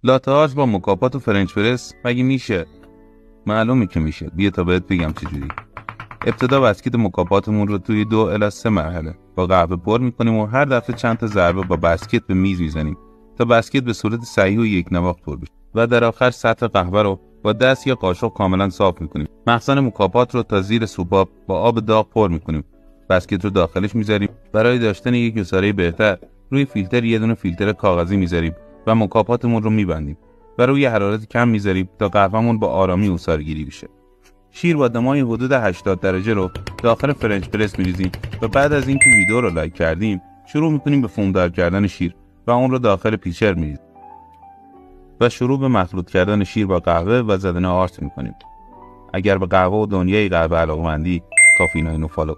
لاته آرد با مکاپات و فرنچ پرس مگه میشه؟ معلومه که میشه. بیا تا بهت بگم چجوری. ابتدا بسکت مکاپاتمون رو توی 2 الی 3 مرحله با قهوه پر میکنیم و هر دفعه چند تا ضربه با بسکت به میز میزنیم تا بسکت به صورت صحیح و یک نواخت پر بشه و در آخر سطح قهوه رو با دست یا قاشق کاملا صاف میکنیم. مخزن مکاپات رو تا زیر سوپاپ با آب داغ پر میکنیم. بسکت رو داخلش میذاریم. برای داشتن یک گساره بهتر روی فیلتر یه دونه فیلتر کاغذی میذاریم و مکاپاتمون رو میبندیم و روی حرارت کم میذاریم تا قهوهمون با آرامی عصاره‌گیری بشه. شیر با دمای حدود 80 درجه رو داخل فرنچ پرس می‌ریزیم و بعد از اینکه ویدیو رو لایک کردیم شروع می‌کنیم به فوم‌دار کردن شیر و اون رو داخل پیچر می‌ریزیم و شروع به مخلوط کردن شیر با قهوه و زدن آرد می‌کنیم. اگر به قهوه و دنیای قهوه علاقه‌مندی، کافی 9 فالو